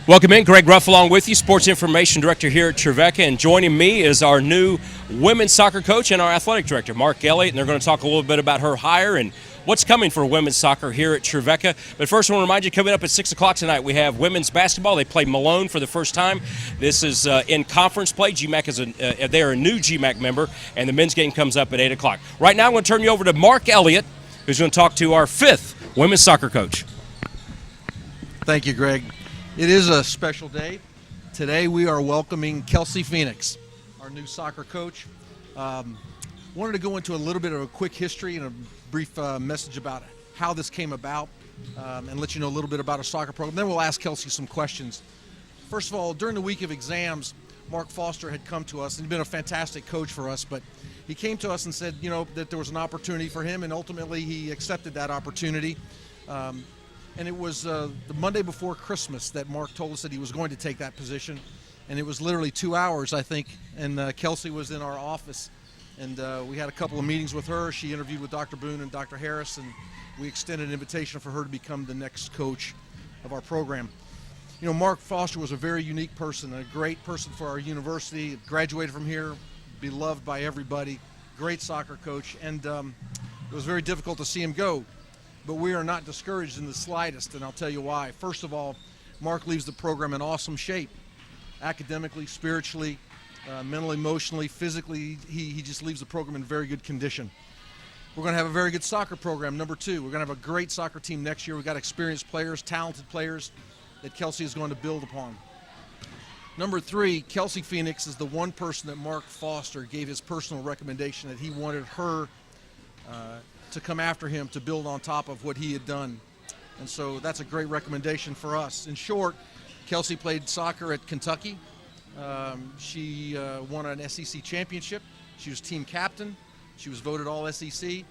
Welcome in, Greg Ruff along with you, Sports Information Director here at Trevecca, and joining me is our new women's soccer coach and our athletic director, Mark Elliott, and they're going to talk a little bit about her hire and what's coming for women's soccer here at Trevecca. But first, I want to remind you, coming up at 6 o'clock tonight, we have women's basketball. They play Malone for the first time. This is in conference play. GMAC is they are a new GMAC member, and the men's game comes up at 8 o'clock. Right now, I'm going to turn you over to Mark Elliott, who's going to talk to our fifth women's soccer coach. Thank you, Greg. It is a special day. Today we are welcoming Kelsey Fenix, our new soccer coach. Wanted to go into a little bit of a quick history and a brief message about how this came about and let you know a little bit about our soccer program. Then we'll ask Kelsey some questions. First of all, during the week of exams, Mark Foster had come to us and he'd been a fantastic coach for us, but he came to us and said, that there was an opportunity for him, and ultimately he accepted that opportunity. And it was the Monday before Christmas that Mark told us that he was going to take that position. And it was literally 2 hours, I think, and Kelsey was in our office. And we had a couple of meetings with her. She interviewed with Dr. Boone and Dr. Harris, and we extended an invitation for her to become the next coach of our program. Mark Foster was a very unique person, a great person for our university, graduated from here, beloved by everybody, great soccer coach, and it was very difficult to see him go. But we are not discouraged in the slightest, and I'll tell you why. First of all, Mark leaves the program in awesome shape, academically, spiritually, mentally, emotionally, physically. He just leaves the program in very good condition. We're going to have a very good soccer program. Number two, we're going to have a great soccer team next year. We've got experienced players, talented players that Kelsey is going to build upon. Number three, Kelsey Fenix is the one person that Mark Foster gave his personal recommendation that he wanted her to come after him to build on top of what he had done. And so that's a great recommendation for us. In short, Kelsey played soccer at Kentucky. She won an SEC championship. She was team captain. She was voted all SEC.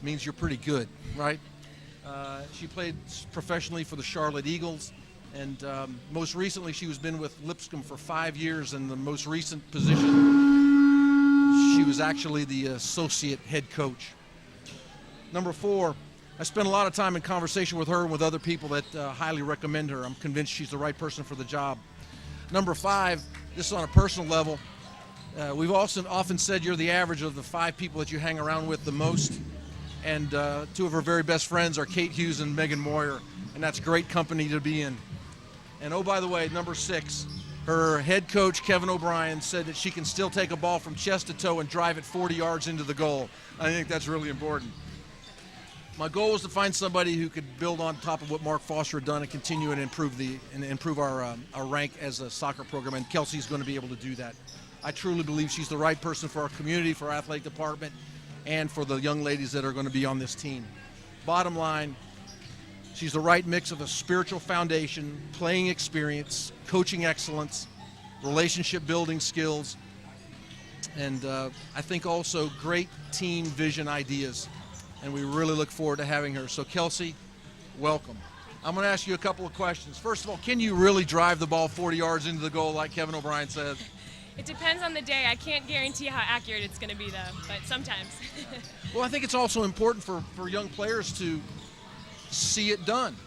Means you're pretty good, right? She played professionally for the Charlotte Eagles. And most recently, she has been with Lipscomb for 5 years. In the most recent position, she was actually the associate head coach. Number four, I spent a lot of time in conversation with her and with other people that highly recommend her. I'm convinced she's the right person for the job. Number five, this is on a personal level. We've also often said you're the average of the 5 people that you hang around with the most. And 2 of her very best friends are Kate Hughes and Megan Moyer, and that's great company to be in. And oh, by the way, number 6, her head coach, Kevin O'Brien, said that she can still take a ball from chest to toe and drive it 40 yards into the goal. I think that's really important. My goal was to find somebody who could build on top of what Mark Foster had done and continue and improve our rank as a soccer program, and Kelsey's going to be able to do that. I truly believe she's the right person for our community, for our athletic department, and for the young ladies that are going to be on this team. Bottom line, she's the right mix of a spiritual foundation, playing experience, coaching excellence, relationship building skills, and I think also great team vision ideas. And we really look forward to having her. So, Kelsey, welcome. I'm going to ask you a couple of questions. First of all, can you really drive the ball 40 yards into the goal like Kevin O'Brien said? It depends on the day. I can't guarantee how accurate it's going to be, though, but sometimes. Well, I think it's also important for young players to see it done,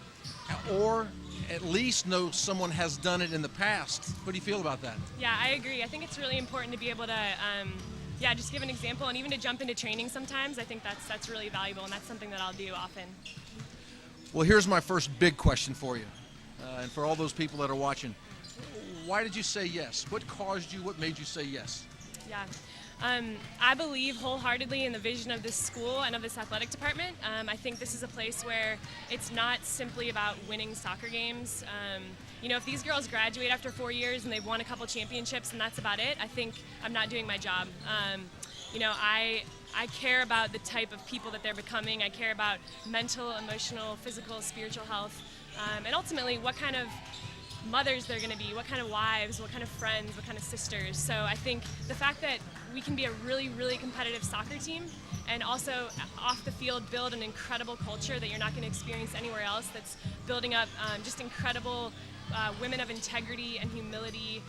or at least know someone has done it in the past. What do you feel about that? Yeah, I agree. I think it's really important to be able to just give an example, and even to jump into training sometimes. I think that's really valuable, and that's something that I'll do often. Well, here's my first big question for you, and for all those people that are watching. Why did you say yes? What caused you? What made you say yes? Yeah. I believe wholeheartedly in the vision of this school and of this athletic department. I think this is a place where it's not simply about winning soccer games. If these girls graduate after 4 years and they've won a couple championships and that's about it, I think I'm not doing my job. I care about the type of people that they're becoming. I care about mental, emotional, physical, spiritual health, and ultimately what kind of mothers they're going to be, what kind of wives, what kind of friends, what kind of sisters. So I think the fact that we can be a really, really competitive soccer team and also off the field build an incredible culture that you're not going to experience anywhere else, that's building up just incredible women of integrity and humility.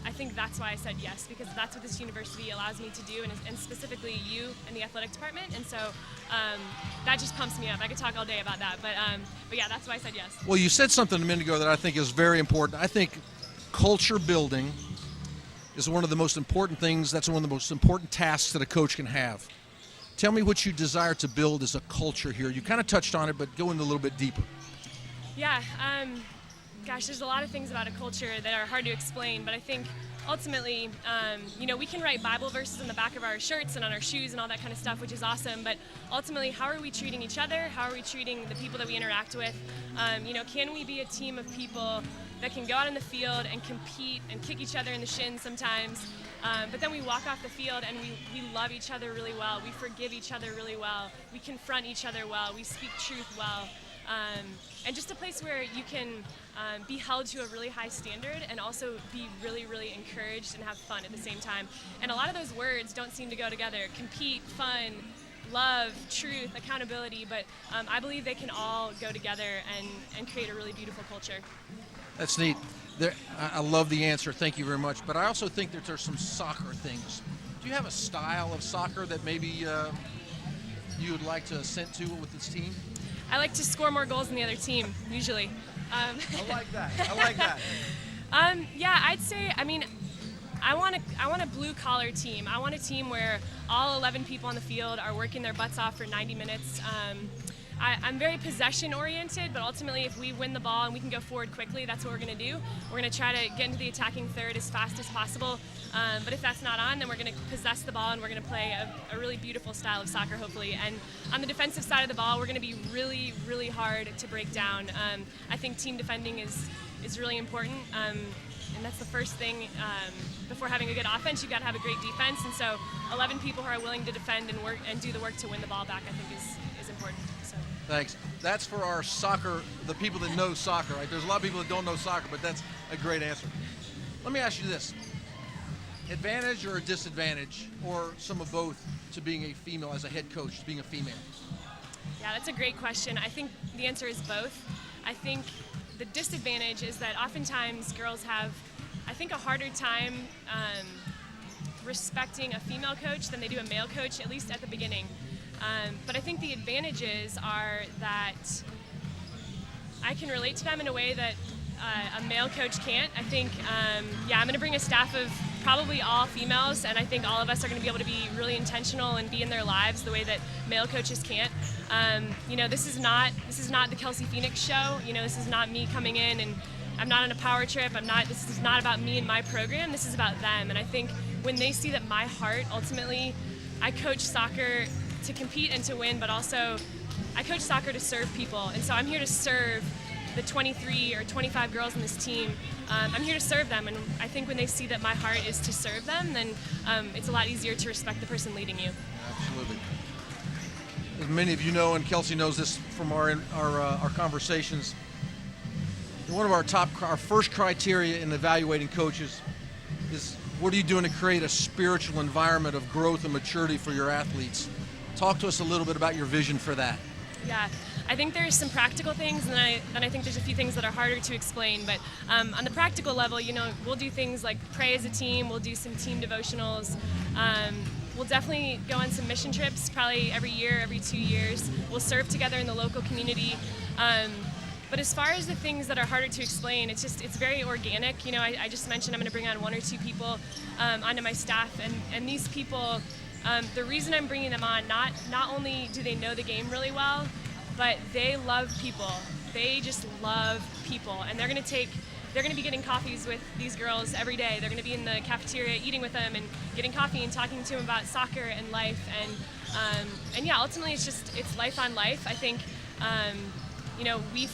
I think that's why I said yes, because that's what this university allows me to do, and specifically you and the athletic department. And so that just pumps me up. I could talk all day about that, but yeah, that's why I said yes. Well, you said something a minute ago that I think is very important. I think culture building is one of the most important things. That's one of the most important tasks that a coach can have. Tell me what you desire to build as a culture here. You kind of touched on it, but go in a little bit deeper. Yeah, gosh, there's a lot of things about a culture that are hard to explain, but I think ultimately, we can write Bible verses on the back of our shirts and on our shoes and all that kind of stuff, which is awesome, but ultimately, how are we treating each other? How are we treating the people that we interact with? Can we be a team of people that can go out in the field and compete and kick each other in the shins sometimes, but then we walk off the field and we love each other really well, we forgive each other really well, we confront each other well, we speak truth well, and just a place where you can be held to a really high standard and also be really, really encouraged and have fun at the same time. And a lot of those words don't seem to go together: compete, fun, love, truth, accountability, but I believe they can all go together and create a really beautiful culture. That's neat. I love the answer. Thank you very much. But I also think that there's some soccer things. Do you have a style of soccer that maybe you would like to ascend to with this team? I like to score more goals than the other team, usually. I like that. I like that. Yeah, I'd say, I want a blue-collar team. I want a team where all 11 people on the field are working their butts off for 90 minutes. I'm very possession-oriented, but ultimately if we win the ball and we can go forward quickly, that's what we're going to do. We're going to try to get into the attacking third as fast as possible. But if that's not on, then we're going to possess the ball and we're going to play a really beautiful style of soccer, hopefully. And on the defensive side of the ball, we're going to be really, really hard to break down. I think team defending is really important. And that's the first thing. Before having a good offense, you've got to have a great defense. And so 11 people who are willing to defend and work and do the work to win the ball back, I think is important. So. Thanks. That's for our soccer, the people that know soccer, right? There's a lot of people that don't know soccer, but that's a great answer. Let me ask you this. Advantage or a disadvantage, or some of both, to being a female as a head coach, to being a female? Yeah, that's a great question. I think the answer is both. I think the disadvantage is that oftentimes girls have, I think, a harder time respecting a female coach than they do a male coach, at least at the beginning. But I think the advantages are that I can relate to them in a way that a male coach can't. I think, I'm going to bring a staff of probably all females, and I think all of us are going to be able to be really intentional and be in their lives the way that male coaches can't. This is not the Kelsey Fenix show. This is not me coming in and I'm not on a power trip. This is not about me and my program. This is about them. And I think when they see that my heart, ultimately, I coach soccer to compete and to win, but also I coach soccer to serve people. And so I'm here to serve the 23 or 25 girls in this team. I'm here to serve them, and I think when they see that my heart is to serve them, then it's a lot easier to respect the person leading you. Absolutely. As many of you know, and Kelsey knows this from our conversations, one of our first criteria in evaluating coaches is, what are you doing to create a spiritual environment of growth and maturity for your athletes? Talk to us a little bit about your vision for that. Yeah, I think there's some practical things, and then I think there's a few things that are harder to explain. But on the practical level, we'll do things like pray as a team. We'll do some team devotionals. We'll definitely go on some mission trips, probably every year, every 2 years. We'll serve together in the local community. But as far as the things that are harder to explain, it's very organic. I just mentioned I'm going to bring on 1 or 2 people onto my staff, and these people. The reason I'm bringing them on, not only do they know the game really well, but they love people. They just love people, and they're going to be getting coffees with these girls every day. They're going to be in the cafeteria eating with them and getting coffee and talking to them about soccer and life. And yeah, ultimately it's life on life. I think we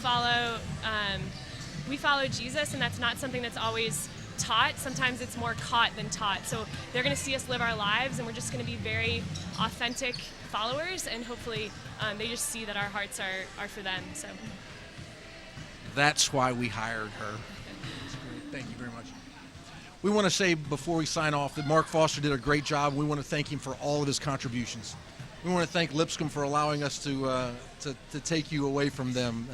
follow Jesus, and that's not something that's always taught. Sometimes it's more caught than taught. So they're going to see us live our lives, and we're just going to be very authentic followers, and hopefully they just see that our hearts are for them. So that's why we hired her. That's great. Thank you very much. we want to say before we sign off that Mark Foster did a great job. We want to thank him for all of his contributions. We want to thank Lipscomb for allowing us to take you away from them,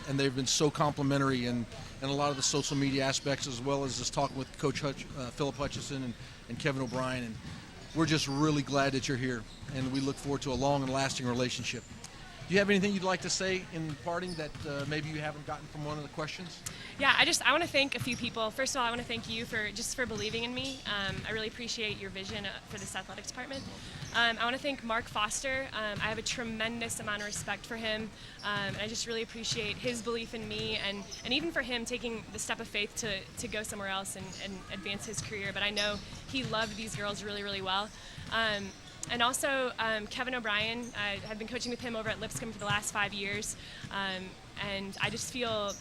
and they've been so complimentary in a lot of the social media aspects, as well as just talking with Coach Philip Hutchison and Kevin O'Brien. And we're just really glad that you're here, and we look forward to a long and lasting relationship. Do you have anything you'd like to say in parting that maybe you haven't gotten from one of the questions? Yeah, I want to thank a few people. First of all, I want to thank you for believing in me. I really appreciate your vision for this athletic department. I want to thank Mark Foster. I have a tremendous amount of respect for him. And I just really appreciate his belief in me and even for him taking the step of faith to go somewhere else and advance his career. But I know he loved these girls really, really well. And also Kevin O'Brien. I've been coaching with him over at Lipscomb for the last 5 years. And I just feel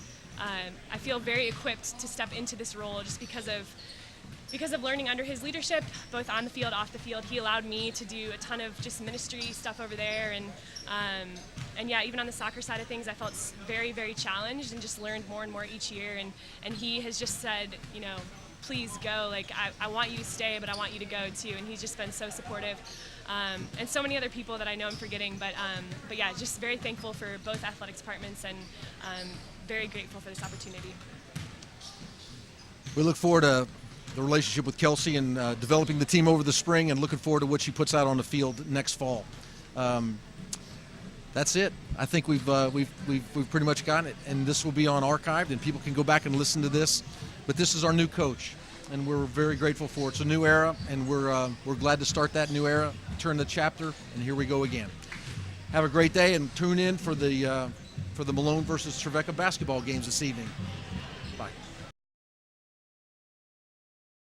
I feel very equipped to step into this role just because of learning under his leadership, both on the field, off the field. He allowed me to do a ton of just ministry stuff over there, and yeah, even on the soccer side of things, I felt very, very challenged and just learned more and more each year. And he has just said, you know, please go. Like I want you to stay, but I want you to go too. And he's just been so supportive. And so many other people that I know I'm forgetting, but yeah, just very thankful for both athletics departments and very grateful for this opportunity. We look forward to the relationship with Kelsey and developing the team over the spring, and looking forward to what she puts out on the field next fall. That's it. I think we've pretty much gotten it, and this will be on archived, and people can go back and listen to this. But this is our new coach, and we're very grateful for it. It's a new era, and we're glad to start that new era, turn the chapter, and here we go again. Have a great day, and tune in for the Malone versus Trevecca basketball games this evening.